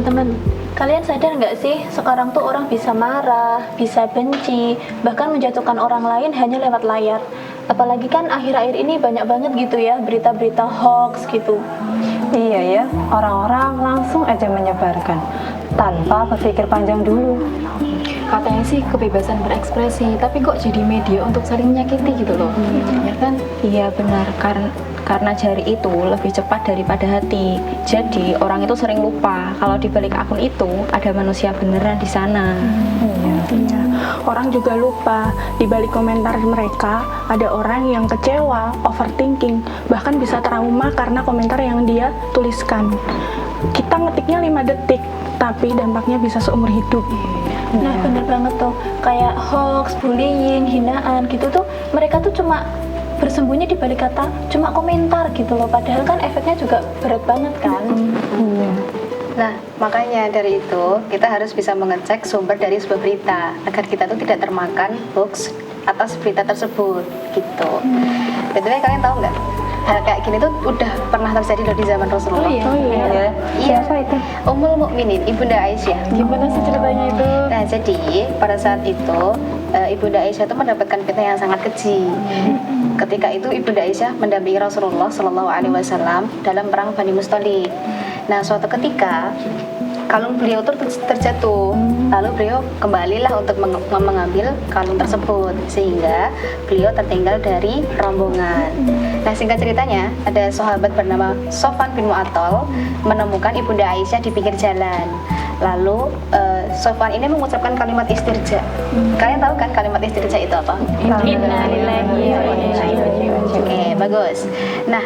teman-teman, kalian sadar nggak sih sekarang tuh orang bisa marah, bisa benci, bahkan menjatuhkan orang lain hanya lewat layar. Apalagi kan akhir-akhir ini banyak banget gitu ya berita-berita hoax gitu. Iya ya, orang-orang langsung aja menyebarkan tanpa berpikir panjang dulu. Katanya sih kebebasan berekspresi, tapi kok jadi media untuk saling menyakiti gitu loh. Ya kan? Iya benar, karena jari itu lebih cepat daripada hati. Jadi orang itu sering lupa kalau di balik akun itu ada manusia beneran di sana. Iya. Orang juga lupa di balik komentar mereka ada orang yang kecewa, overthinking, bahkan bisa trauma karena komentar yang dia tuliskan. Kita ngetiknya 5 detik, tapi dampaknya bisa seumur hidup. Nah bener banget tuh, kayak hoax, bullying, hinaan gitu tuh, mereka tuh cuma bersembunyi di balik kata cuma komentar gitu loh, padahal kan efeknya juga berat banget kan. Nah, makanya dari itu kita harus bisa mengecek sumber dari sebuah berita agar kita tuh tidak termakan hoax atas berita tersebut gitu. Betulnya kalian tahu nggak? Hal kayak gini tuh udah pernah terjadi loh di zaman Rasulullah. Iya. Siapa itu? Ummul Mukminin, Ibunda Aisyah. Gimana sih ceritanya itu? Nah, jadi pada saat itu Ibunda Aisyah itu mendapatkan fitnah yang sangat keji. Ketika itu Ibunda Aisyah mendampingi Rasulullah Shallallahu Alaihi Wasallam dalam perang Bani Mustalik. Nah, suatu ketika kalung beliau tuh terjatuh, lalu beliau kembalilah untuk mengambil kalung tersebut sehingga beliau tertinggal dari rombongan. Nah, singkat ceritanya ada sahabat bernama Sofwan bin Mu'attal menemukan Ibunda Aisyah di pinggir jalan. Lalu Sofwan ini mengucapkan kalimat istirja. Kalian tahu kan kalimat istirja itu apa? Innalillahi wa inna ilaihi raji'un. Oke, bagus. Nah,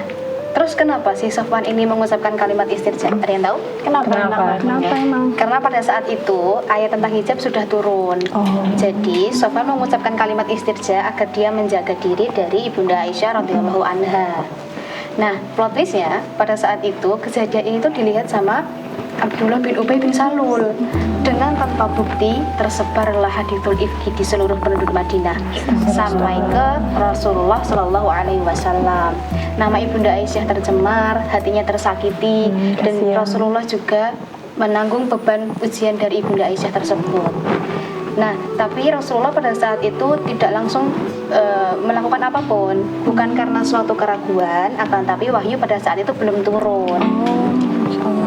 terus kenapa sih Sofwan ini mengucapkan kalimat istirja? Ada yang tahu? Kenapa emang? Karena pada saat itu ayat tentang hijab sudah turun. Jadi Sofwan mengucapkan kalimat istirja agar dia menjaga diri dari Ibunda Aisyah radhiyallahu anha. Nah, plot twistnya pada saat itu kejadian ini tuh dilihat sama Abdullah bin Ubay bin Salul. Dengan tanpa bukti tersebarlah hadithul ifki di seluruh penduduk Madinah sampai ke Rasulullah Shallallahu Alaihi Wasallam. Nama Ibunda Aisyah tercemar, hatinya tersakiti, dan Rasulullah juga menanggung beban ujian dari Ibunda Aisyah tersebut. Nah, tapi Rasulullah pada saat itu tidak langsung melakukan apapun, bukan karena suatu keraguan, akan tapi wahyu pada saat itu belum turun.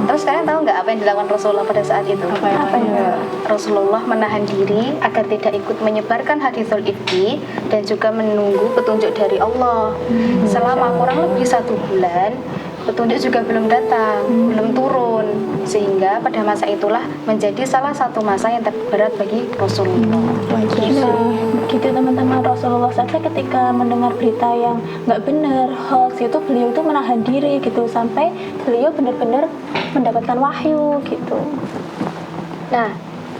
Terus kalian tahu nggak apa yang dilakukan Rasulullah pada saat itu? Apa ya? Rasulullah menahan diri agar tidak ikut menyebarkan hadithul ifki dan juga menunggu petunjuk dari Allah. Selama kurang lebih 1 bulan, petunjuk juga belum datang, belum turun, sehingga pada masa itulah menjadi salah satu masa yang terberat bagi Rasulullah. Gitu teman-teman, Rasulullah saja ketika mendengar berita yang nggak benar, hoax itu beliau tuh menahan diri gitu sampai beliau benar-benar mendapatkan wahyu gitu. Nah,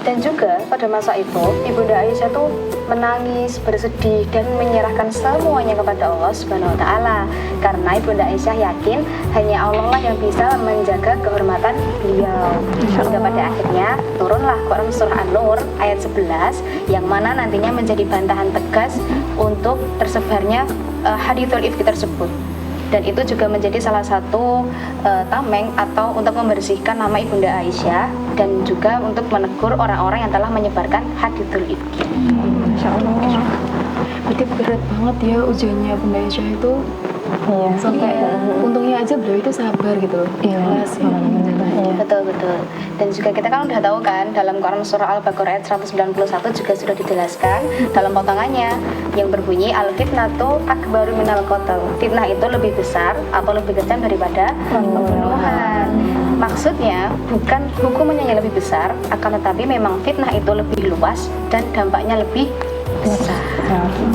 dan juga pada masa itu Ibunda Aisyah tuh menangis, bersedih dan menyerahkan semuanya kepada Allah Subhanahu wa taala karena Ibunda Aisyah yakin hanya Allah lah yang bisa menjaga kehormatan beliau. Hingga pada akhirnya turunlah Quran surah An-Nur ayat 11 yang mana nantinya menjadi bantahan tegas untuk tersebarnya hadithul ifki tersebut. Dan itu juga menjadi salah satu tameng atau untuk membersihkan nama Ibunda Aisyah dan juga untuk menegur orang-orang yang telah menyebarkan hadithul ifki. Masya Allah. Berarti berat banget ya ujiannya Bunda Aisyah itu. Iya. Sampai untungnya aja beliau itu sabar gitu loh. Ikhlas ya. Betul. Dan juga kita kan udah tahu kan dalam Quran surah Al-Baqarah ayat 191 juga sudah dijelaskan dalam potongannya yang berbunyi al-fitnatu akbaru minal qatl. Fitnah itu lebih besar atau lebih kejam daripada pembunuhan. Maksudnya bukan hukumannya yang lebih besar, akan tetapi memang fitnah itu lebih luas dan dampaknya lebih besar.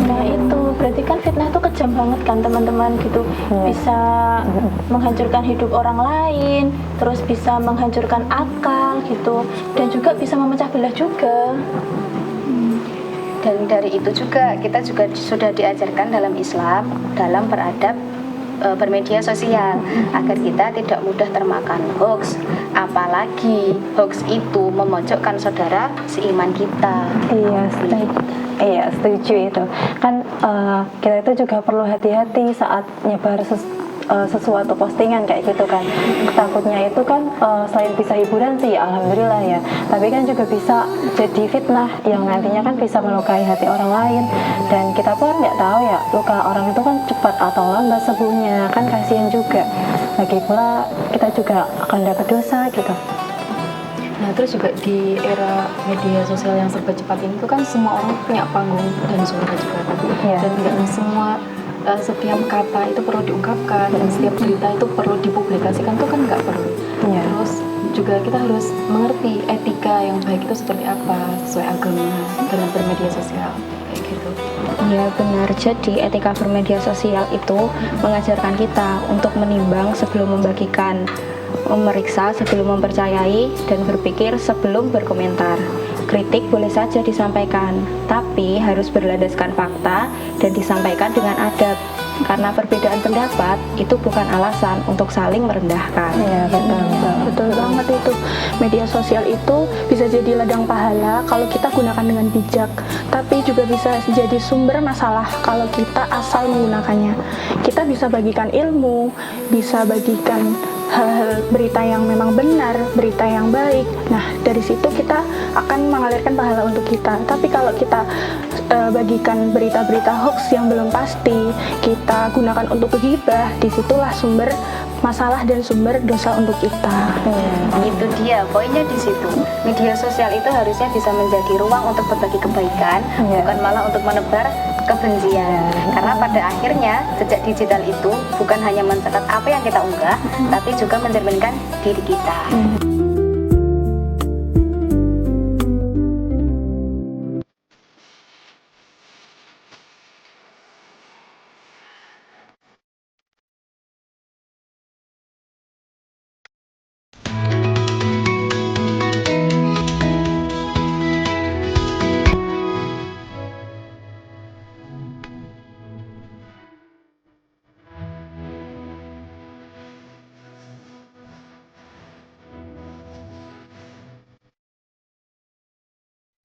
Nah itu berarti kan fitnah itu kejam banget kan teman-teman gitu, bisa menghancurkan hidup orang lain, terus bisa menghancurkan akal gitu, dan juga bisa memecah belah juga. Dan dari itu juga kita juga sudah diajarkan dalam Islam dalam beradab bermedia sosial agar kita tidak mudah termakan hoax, apalagi hoax itu memojokkan saudara seiman kita. Iya, setuju itu. Kan kita itu juga perlu hati-hati saat sesuatu postingan kayak gitu kan. Takutnya itu kan selain bisa hiburan sih alhamdulillah ya, tapi kan juga bisa jadi fitnah yang nantinya kan bisa melukai hati orang lain, dan kita pun nggak tahu ya luka orang itu kan cepat atau lambat sembuhnya, kan kasihan juga. Lagi pula kita juga akan dapat dosa gitu. Nah, terus juga di era media sosial yang serba cepat ini tuh kan semua orang punya panggung dan suara juga kan. Iya. Dan nggak semua setiap kata itu perlu diungkapkan dan setiap berita itu perlu dipublikasikan tuh kan nggak perlu. Iya. Terus juga kita harus mengerti etika yang baik itu seperti apa sesuai agama dalam bermedia sosial kayak gitu. Ya benar, jadi etika bermedia sosial itu mengajarkan kita untuk menimbang sebelum membagikan, memeriksa sebelum mempercayai, dan berpikir sebelum berkomentar. Kritik boleh saja disampaikan, tapi harus berlandaskan fakta dan disampaikan dengan adab. Karena perbedaan pendapat itu bukan alasan untuk saling merendahkan. Iya, betul. Betul banget itu. Media sosial itu bisa jadi ladang pahala kalau kita gunakan dengan bijak, tapi juga bisa jadi sumber masalah kalau kita asal menggunakannya. Kita bisa bagikan ilmu, bisa bagikan hal-hal berita yang memang benar, berita yang baik. Nah, dari situ kita akan mengalirkan pahala untuk kita. Tapi kalau kita bagikan berita-berita hoax yang belum pasti, kita gunakan untuk ghibah, disitulah sumber masalah dan sumber dosa untuk kita. Itu dia poinnya di situ. Media sosial itu harusnya bisa menjadi ruang untuk berbagi kebaikan, bukan malah untuk menebar kebencian. Karena pada akhirnya jejak digital itu bukan hanya mencatat apa yang kita unggah, tapi juga mencerminkan diri kita.